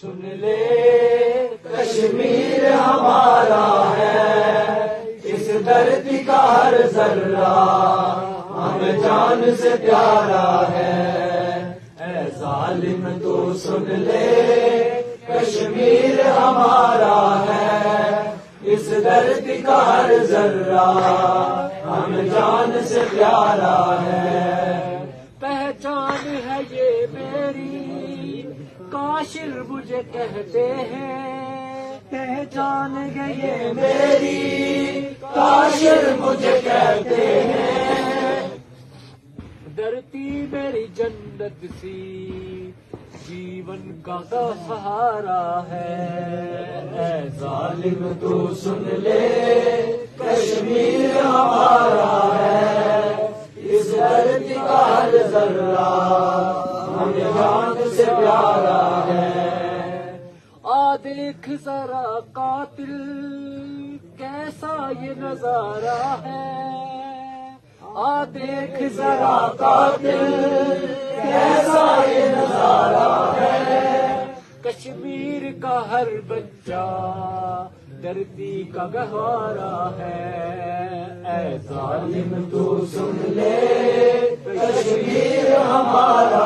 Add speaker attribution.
Speaker 1: سن لے کشمیر ہمارا ہے، اس دھرتی کا ہر ذرہ ہمیں جان سے پیارا ہے۔ اے ظالم تو سن لے کشمیر ہمارا ہے، اس دھرتی کا ہر ذرہ ہمیں جان سے پیارا ہے۔ پہچان ہے یہ میری کاشر مجھے کہتے ہیں، پہچان گئے میری کاشر مجھے کہتے ہیں۔ دھرتی میری جنت سی جیون کا سہارا ہے۔ اے ظالم تو سن لے کشمیر ہمارا ہے، اس دھرتی کا ہر ذرہ ہمیں جان سے پیارا ہے۔ آ دیکھ ذرا قاتل کیسا یہ نظارہ ہے، آ دیکھ ذرا قاتل کیسا یہ نظارہ ہے۔ کشمیر کا ہر بچہ دھرتی کا گہوارہ ہے۔ اے ظالم تو سن لے کشمیر ہمارا